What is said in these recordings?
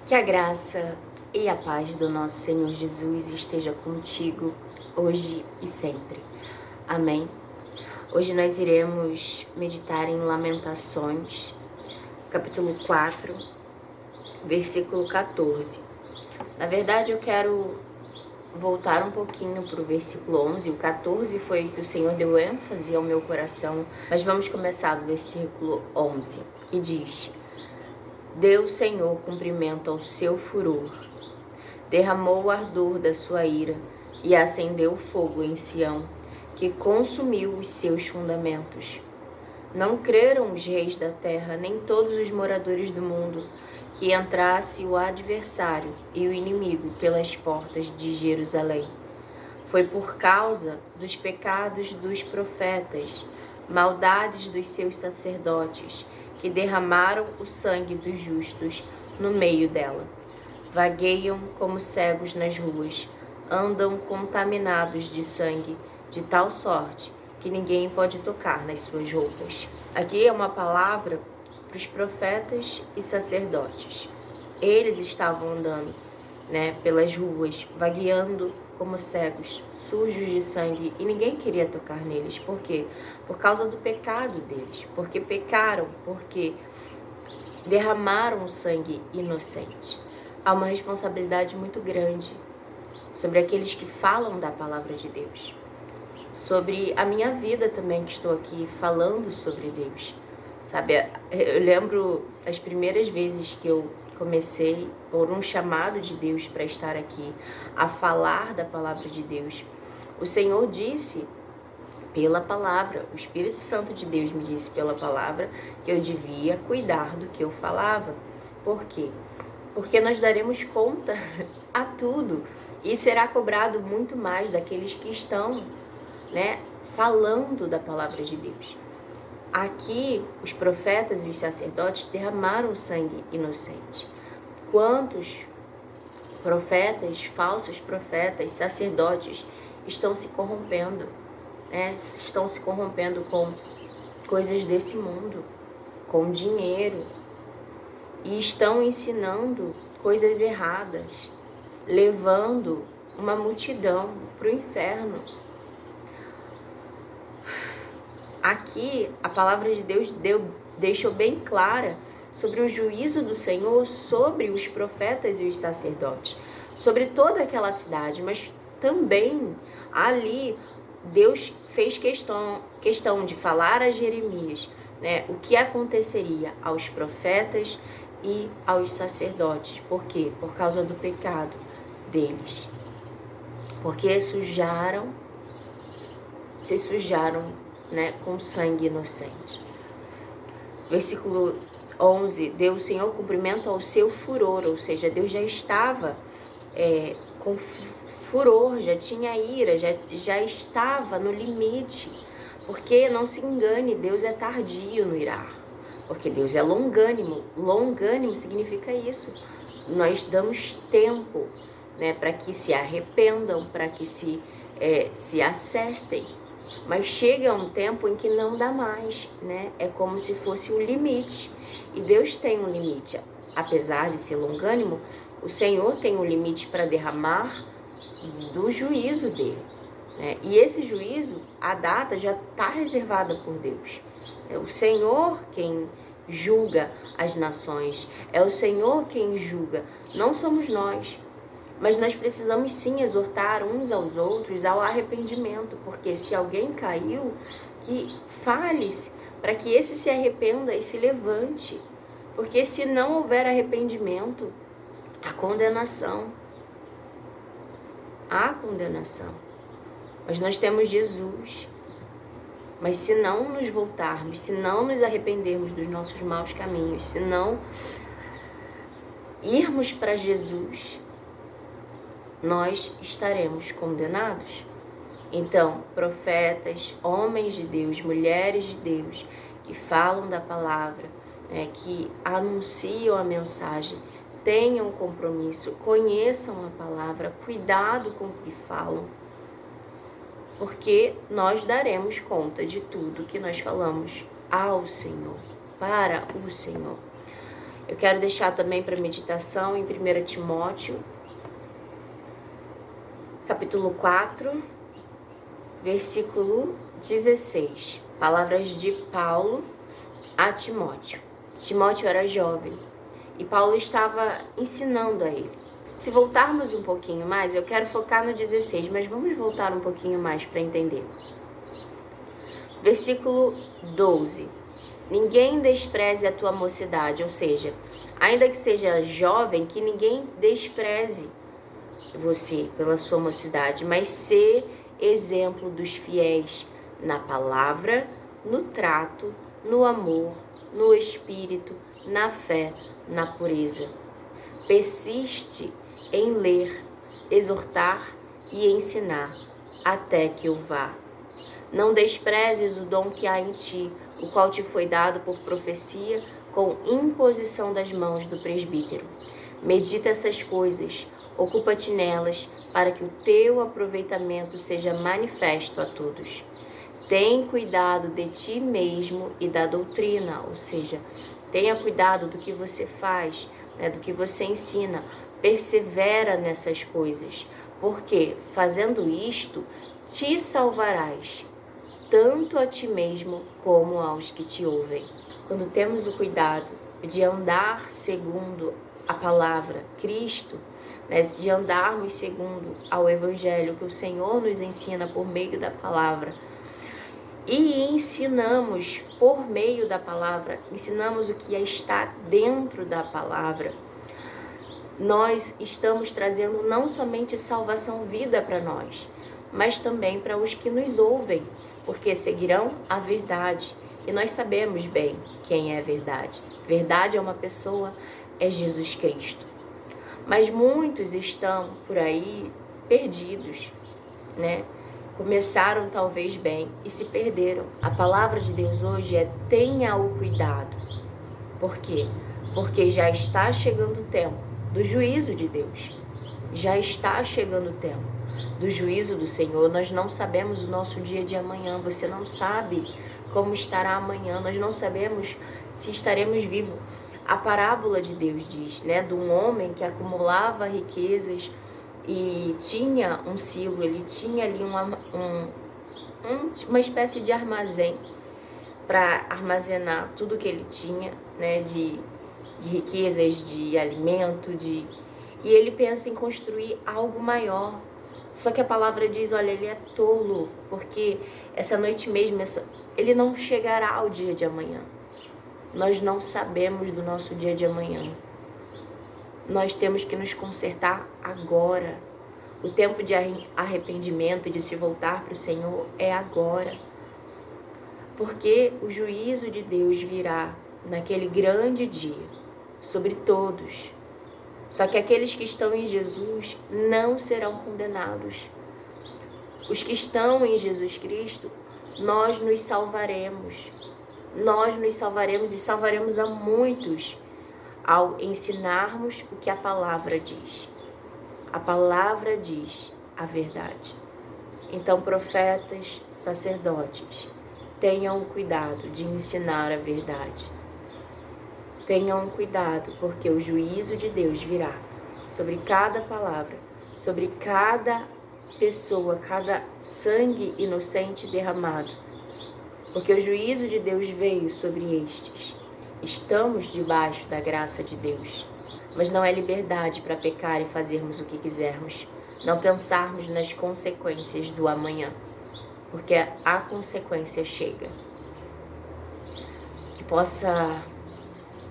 Que a graça e a paz do nosso Senhor Jesus esteja contigo, hoje e sempre. Amém? Hoje nós iremos meditar em Lamentações, capítulo 4, versículo 14. Na verdade, eu quero voltar um pouquinho para o versículo 11. O 14 foi que o Senhor deu ênfase ao meu coração, mas vamos começar do versículo 11, que diz: Deu o Senhor cumprimento ao seu furor, derramou o ardor da sua ira e acendeu o fogo em Sião, que consumiu os seus fundamentos. Não creram os reis da terra, nem todos os moradores do mundo, que entrasse o adversário e o inimigo pelas portas de Jerusalém. Foi por causa dos pecados dos profetas, maldades dos seus sacerdotes, que derramaram o sangue dos justos no meio dela. Vagueiam como cegos nas ruas, andam contaminados de sangue, de tal sorte que ninguém pode tocar nas suas roupas. Aqui é uma palavra para os profetas e sacerdotes. Eles estavam andando, pelas ruas, vagueando como cegos, sujos de sangue, e ninguém queria tocar neles. Por quê? Por causa do pecado deles. Porque pecaram, porque derramaram o sangue inocente. Há uma responsabilidade muito grande sobre aqueles que falam da palavra de Deus. Sobre a minha vida também, que estou aqui falando sobre Deus. Sabe, eu lembro as primeiras vezes que eu comecei, por um chamado de Deus para estar aqui, a falar da palavra de Deus. O Senhor disse pela palavra, o Espírito Santo de Deus me disse pela palavra que eu devia cuidar do que eu falava. Por quê? Porque nós daremos conta a tudo e será cobrado muito mais daqueles que estão, falando da palavra de Deus. Aqui, os profetas e os sacerdotes derramaram o sangue inocente. Quantos profetas, falsos profetas, sacerdotes estão se corrompendo, estão se corrompendo com coisas desse mundo, com dinheiro, e estão ensinando coisas erradas, levando uma multidão para o inferno. Aqui, a palavra de Deus deixou bem clara sobre o juízo do Senhor sobre os profetas e os sacerdotes, sobre toda aquela cidade, mas também ali Deus fez questão de falar a Jeremias, o que aconteceria aos profetas e aos sacerdotes. Por quê? Por causa do pecado deles. Porque se sujaram, com sangue inocente. Versículo 11, deu o Senhor cumprimento ao seu furor, ou seja, Deus já estava com furor, já tinha ira, já estava no limite. Porque não se engane, Deus é tardio no irar, porque Deus é longânimo. Longânimo significa isso. Nós damos tempo, para que se arrependam, para que se acertem. Mas chega um tempo em que não dá mais, É como se fosse um limite. E Deus tem um limite. Apesar de ser longânimo, o Senhor tem um limite para derramar do juízo dele. E esse juízo, a data já está reservada por Deus. É o Senhor quem julga as nações. É o Senhor quem julga. Não somos nós. Mas nós precisamos sim exortar uns aos outros ao arrependimento, porque se alguém caiu, que fale-se para que esse se arrependa e se levante. Porque se não houver arrependimento, há condenação. Há condenação. Mas nós temos Jesus. Mas se não nos voltarmos, se não nos arrependermos dos nossos maus caminhos, se não irmos para Jesus, nós estaremos condenados. Então, profetas, homens de Deus, mulheres de Deus, que falam da palavra, que anunciam a mensagem, tenham compromisso, conheçam a palavra, cuidado com o que falam, porque nós daremos conta de tudo que nós falamos ao Senhor, para o Senhor. Eu quero deixar também para meditação em 1 Timóteo, capítulo 4, versículo 16. Palavras de Paulo a Timóteo. Timóteo era jovem e Paulo estava ensinando a ele. Se voltarmos um pouquinho mais, eu quero focar no 16, mas vamos voltar um pouquinho mais para entender. Versículo 12. Ninguém despreze a tua mocidade, ou seja, ainda que seja jovem, que ninguém despreze você pela sua mocidade, mas ser exemplo dos fiéis na palavra, no trato, no amor, no espírito, na fé, na pureza. Persiste em ler, exortar e ensinar, até que eu vá. Não desprezes o dom que há em ti, o qual te foi dado por profecia, com imposição das mãos do presbítero. Medita essas coisas, ocupa-te nelas, para que o teu aproveitamento seja manifesto a todos. Tem cuidado de ti mesmo e da doutrina, ou seja, tenha cuidado do que você faz, do que você ensina, persevera nessas coisas, porque fazendo isto, te salvarás, tanto a ti mesmo como aos que te ouvem. Quando temos o cuidado de andar segundo a palavra Cristo, de andarmos segundo ao Evangelho que o Senhor nos ensina por meio da palavra, e ensinamos por meio da palavra, ensinamos o que está dentro da palavra, nós estamos trazendo não somente salvação, vida para nós, mas também para os que nos ouvem, porque seguirão a verdade. E nós sabemos bem quem é a verdade. Verdade é uma pessoa, é Jesus Cristo. Mas muitos estão por aí perdidos, Começaram talvez bem e se perderam. A palavra de Deus hoje é: tenha o cuidado. Por quê? Porque já está chegando o tempo do juízo de Deus. Já está chegando o tempo do juízo do Senhor. Nós não sabemos o nosso dia de amanhã. Você não sabe como estará amanhã. Nós não sabemos se estaremos vivos. A parábola de Deus diz, de um homem que acumulava riquezas e tinha um silo, ele tinha ali uma espécie de armazém para armazenar tudo que ele tinha, de riquezas, de alimento, e ele pensa em construir algo maior. Só que a palavra diz, olha, ele é tolo, porque essa noite mesmo, ele não chegará ao dia de amanhã. Nós não sabemos do nosso dia de amanhã. Nós temos que nos consertar agora. O tempo de arrependimento, de se voltar para o Senhor, é agora. Porque o juízo de Deus virá naquele grande dia sobre todos. Só que aqueles que estão em Jesus não serão condenados. Os que estão em Jesus Cristo, nós nos salvaremos. Nós nos salvaremos e salvaremos a muitos ao ensinarmos o que a palavra diz. A palavra diz a verdade. Então, profetas, sacerdotes, tenham cuidado de ensinar a verdade. Tenham cuidado, porque o juízo de Deus virá sobre cada palavra, sobre cada pessoa, cada sangue inocente derramado. Porque o juízo de Deus veio sobre estes. Estamos debaixo da graça de Deus. Mas não é liberdade para pecar e fazermos o que quisermos. Não pensarmos nas consequências do amanhã. Porque a consequência chega. Que possa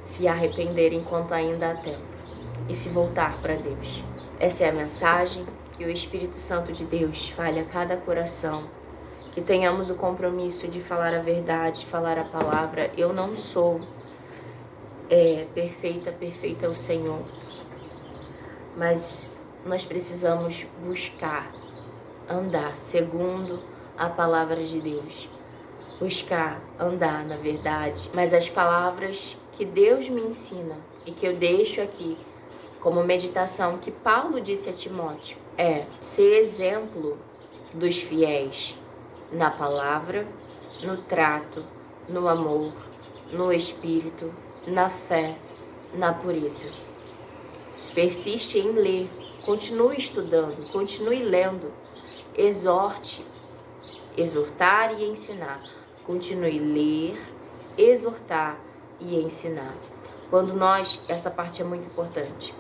se arrepender enquanto ainda há tempo. E se voltar para Deus. Essa é a mensagem. Que o Espírito Santo de Deus fale a cada coração. Que tenhamos o compromisso de falar a verdade, falar a palavra. Eu não sou perfeita é o Senhor. Mas nós precisamos buscar andar segundo a palavra de Deus. Buscar andar na verdade. Mas as palavras que Deus me ensina e que eu deixo aqui como meditação que Paulo disse a Timóteo é ser exemplo dos fiéis na palavra, no trato, no amor, no espírito, na fé na pureza. Persiste em ler, continue estudando, continue lendo, exorte, exortar e ensinar. Continue ler, exortar e ensinar. Essa parte é muito importante.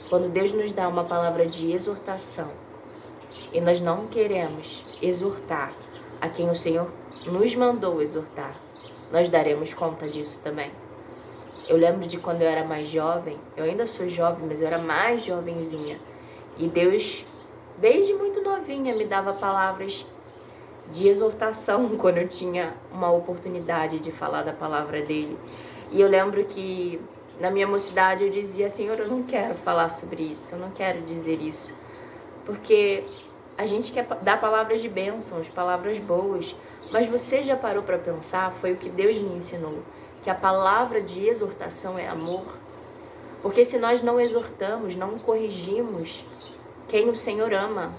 Quando Deus nos dá uma palavra de exortação e nós não queremos exortar a quem o Senhor nos mandou exortar, nós daremos conta disso também. Eu lembro de quando eu era mais jovem, eu ainda sou jovem, mas eu era mais jovenzinha. E Deus, desde muito novinha, me dava palavras de exortação quando eu tinha uma oportunidade de falar da palavra dele. E eu lembro que na minha mocidade eu dizia: Senhor, eu não quero falar sobre isso, eu não quero dizer isso. Porque a gente quer dar palavras de bênçãos, palavras boas. Mas você já parou para pensar? Foi o que Deus me ensinou, que a palavra de exortação é amor. Porque se nós não exortamos, não corrigimos quem o Senhor ama,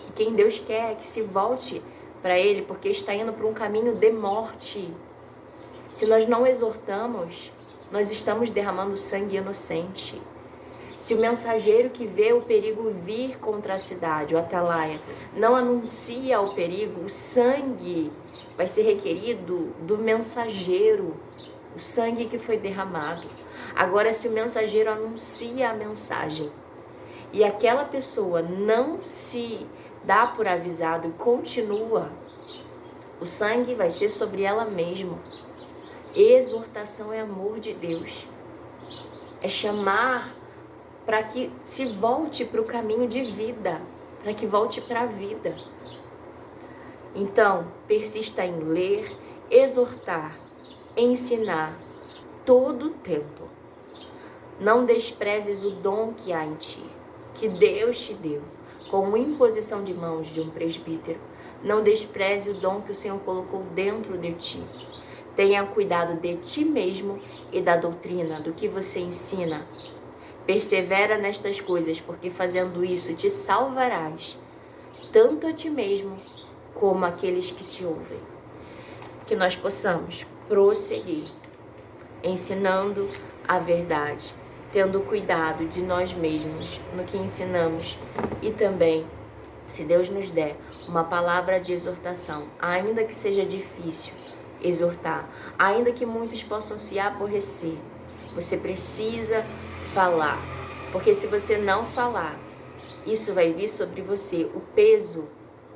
e quem Deus quer que se volte para Ele, porque está indo para um caminho de morte. Se nós não exortamos, nós estamos derramando sangue inocente. Se o mensageiro que vê o perigo vir contra a cidade, o atalaia, não anuncia o perigo, o sangue vai ser requerido do mensageiro, o sangue que foi derramado. Agora, se o mensageiro anuncia a mensagem e aquela pessoa não se dá por avisado e continua, o sangue vai ser sobre ela mesma. Exortação é amor de Deus. É chamar para que se volte para o caminho de vida, para que volte para a vida. Então, persista em ler, exortar, ensinar todo o tempo. Não desprezes o dom que há em ti, que Deus te deu, como imposição de mãos de um presbítero. Não despreze o dom que o Senhor colocou dentro de ti. Tenha cuidado de ti mesmo e da doutrina, do que você ensina. Persevera nestas coisas, porque fazendo isso te salvarás, tanto a ti mesmo como aqueles que te ouvem. Que nós possamos prosseguir ensinando a verdade, tendo cuidado de nós mesmos no que ensinamos e também, se Deus nos der uma palavra de exortação, ainda que seja difícil exortar, ainda que muitos possam se aborrecer, você precisa falar, porque se você não falar, isso vai vir sobre você, o peso,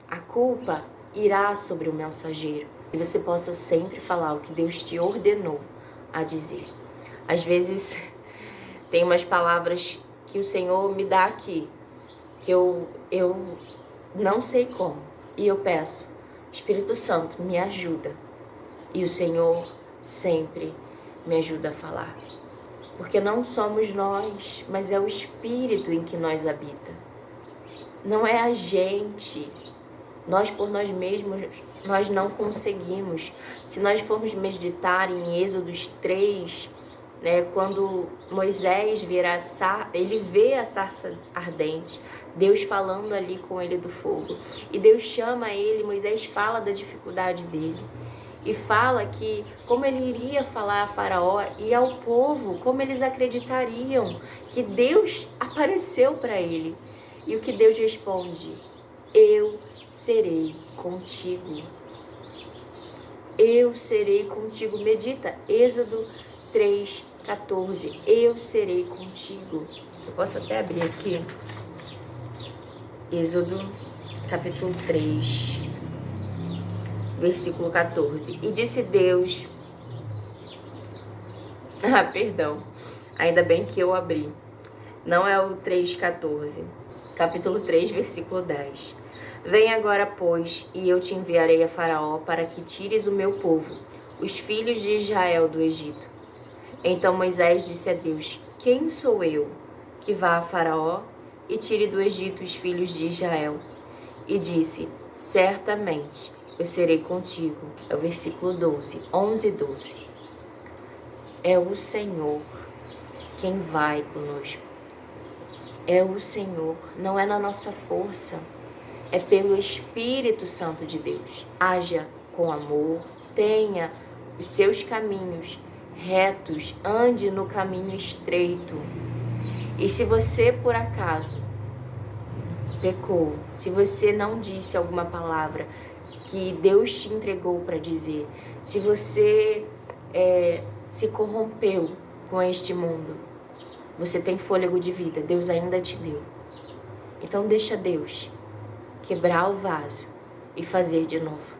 a culpa irá sobre o mensageiro, e você possa sempre falar o que Deus te ordenou a dizer. Às vezes tem umas palavras que o Senhor me dá aqui, que eu não sei como, e eu peço: Espírito Santo, me ajuda, e o Senhor sempre me ajuda a falar. Porque não somos nós, mas é o Espírito em que nós habita. Não é a gente. Nós por nós mesmos, nós não conseguimos. Se nós formos meditar em Êxodo 3, quando Moisés ele vê a sarça ardente, Deus falando ali com ele do fogo. E Deus chama ele, Moisés fala da dificuldade dele. E fala que como ele iria falar a Faraó e ao povo, como eles acreditariam que Deus apareceu para ele. E o que Deus responde: eu serei contigo. Eu serei contigo. Medita, Êxodo 3:14. Eu serei contigo. Eu posso até abrir aqui. Êxodo capítulo 3. Versículo 14. E disse Deus... perdão. Ainda bem que eu abri. Não é o 3:14. Capítulo 3, versículo 10. Vem agora, pois, e eu te enviarei a Faraó para que tires o meu povo, os filhos de Israel, do Egito. Então Moisés disse a Deus: quem sou eu que vá a Faraó e tire do Egito os filhos de Israel? E disse: certamente eu serei contigo. É o versículo 11 e 12. É o Senhor quem vai conosco. É o Senhor, não é na nossa força, é pelo Espírito Santo de Deus. Haja com amor, tenha os seus caminhos retos, ande no caminho estreito. E se você por acaso pecou, se você não disse alguma palavra que Deus te entregou para dizer, se você se corrompeu com este mundo, você tem fôlego de vida, Deus ainda te deu. Então deixa Deus quebrar o vaso e fazer de novo.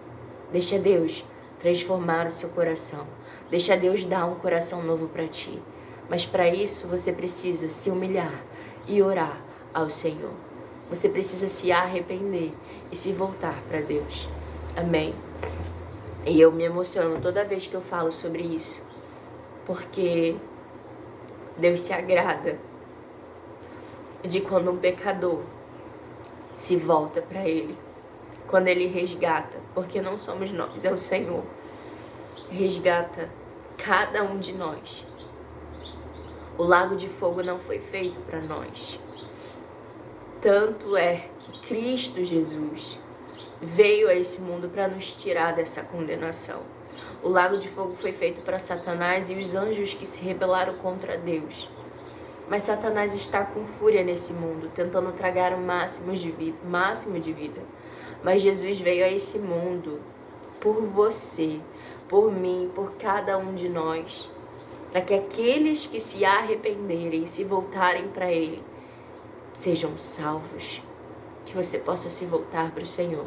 Deixa Deus transformar o seu coração. Deixa Deus dar um coração novo para ti. Mas para isso você precisa se humilhar e orar ao Senhor. Você precisa se arrepender e se voltar para Deus. Amém? E eu me emociono toda vez que eu falo sobre isso, porque Deus se agrada de quando um pecador se volta para Ele, quando Ele resgata, porque não somos nós, é o Senhor. Resgata cada um de nós. O lago de fogo não foi feito para nós. Tanto é que Cristo Jesus veio a esse mundo para nos tirar dessa condenação. O lago de fogo foi feito para Satanás e os anjos que se rebelaram contra Deus. Mas Satanás está com fúria nesse mundo, tentando tragar o máximo de vida. Mas Jesus veio a esse mundo por você, por mim, por cada um de nós, para que aqueles que se arrependerem e se voltarem para Ele sejam salvos, que você possa se voltar para o Senhor,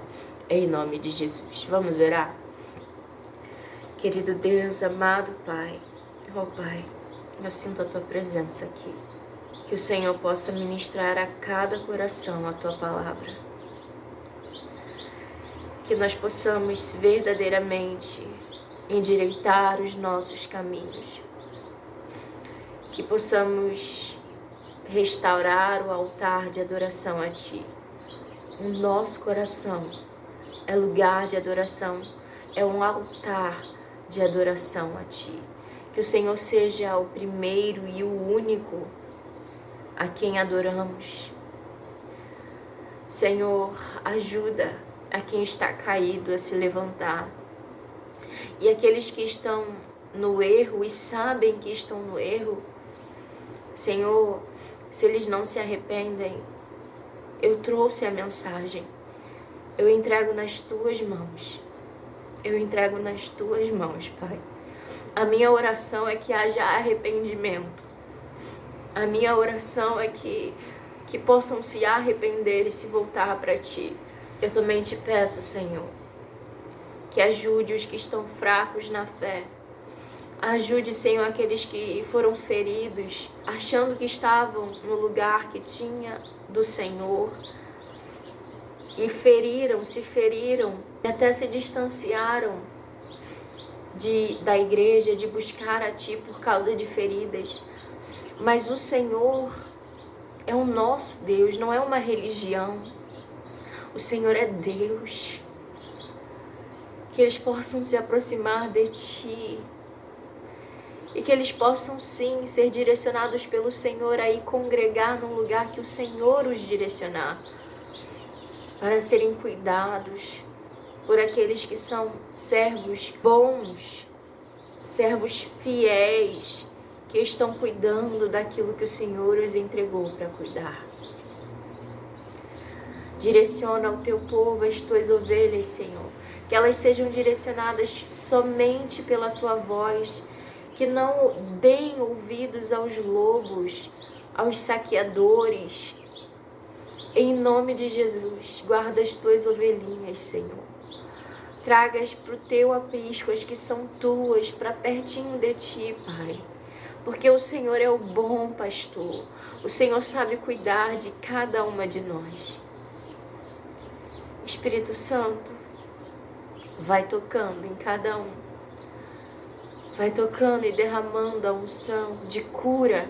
em nome de Jesus. Vamos orar? Querido Deus, amado Pai, ó Pai, eu sinto a Tua presença aqui, que o Senhor possa ministrar a cada coração a Tua palavra, que nós possamos verdadeiramente endireitar os nossos caminhos, que possamos restaurar o altar de adoração a Ti. O nosso coração é lugar de adoração, é um altar de adoração a Ti. Que o Senhor seja o primeiro e o único a quem adoramos. Senhor, ajuda a quem está caído a se levantar. E aqueles que estão no erro e sabem que estão no erro, Senhor, se eles não se arrependem, eu trouxe a mensagem. Eu entrego nas Tuas mãos. Eu entrego nas Tuas mãos, Pai. A minha oração é que haja arrependimento. A minha oração é que possam se arrepender e se voltar para Ti. Eu também te peço, Senhor, que ajude os que estão fracos na fé. Ajude, Senhor, aqueles que foram feridos, achando que estavam no lugar que tinha do Senhor, e se feriram, e até se distanciaram da igreja, de buscar a Ti por causa de feridas. Mas o Senhor é o nosso Deus, não é uma religião. O Senhor é Deus. Que eles possam se aproximar de Ti. E que eles possam sim ser direcionados pelo Senhor a ir congregar num lugar que o Senhor os direcionar. Para serem cuidados por aqueles que são servos bons, servos fiéis, que estão cuidando daquilo que o Senhor os entregou para cuidar. Direciona o Teu povo, as Tuas ovelhas, Senhor. Que elas sejam direcionadas somente pela Tua voz. Que não deem ouvidos aos lobos, aos saqueadores. Em nome de Jesus, guarda as Tuas ovelhinhas, Senhor. Traga-as para o Teu aprisco, as que são Tuas, para pertinho de Ti, Pai. Porque o Senhor é o bom pastor. O Senhor sabe cuidar de cada uma de nós. Espírito Santo, vai tocando em cada um. Vai tocando e derramando a unção de cura.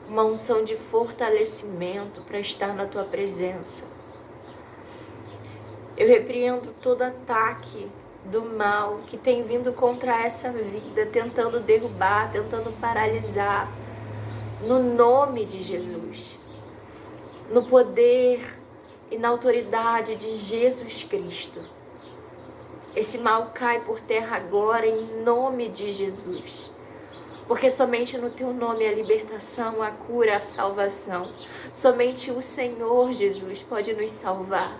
Uma unção de fortalecimento para estar na Tua presença. Eu repreendo todo ataque do mal que tem vindo contra essa vida, tentando derrubar, tentando paralisar. No nome de Jesus. No poder e na autoridade de Jesus Cristo. Esse mal cai por terra agora em nome de Jesus. Porque somente no teu nome a libertação, a cura, a salvação. Somente o Senhor Jesus pode nos salvar.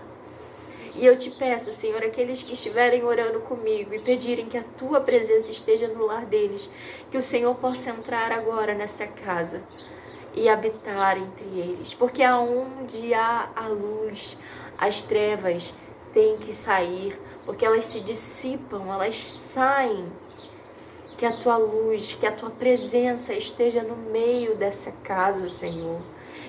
E eu te peço, Senhor, aqueles que estiverem orando comigo e pedirem que a tua presença esteja no lar deles, que o Senhor possa entrar agora nessa casa e habitar entre eles. Porque aonde há a luz, as trevas têm que sair, porque elas se dissipam, elas saem. Que a tua luz, que a tua presença esteja no meio dessa casa, Senhor.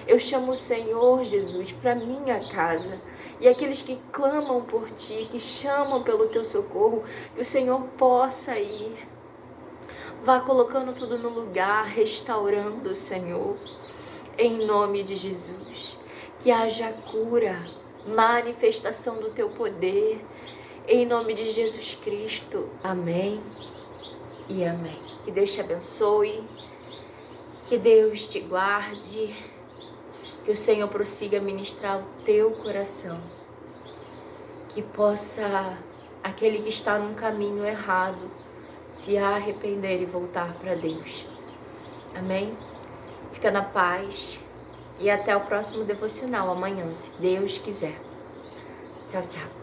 Eu chamo o Senhor Jesus para minha casa. E aqueles que clamam por ti, que chamam pelo teu socorro, que o Senhor possa ir. Vá colocando tudo no lugar, restaurando, Senhor. Em nome de Jesus. Que haja cura, manifestação do teu poder. Em nome de Jesus Cristo. Amém e amém. Que Deus te abençoe. Que Deus te guarde. Que o Senhor prossiga a ministrar o teu coração. Que possa aquele que está num caminho errado se arrepender e voltar para Deus. Amém? Fica na paz. E até o próximo devocional amanhã, se Deus quiser. Tchau, tchau.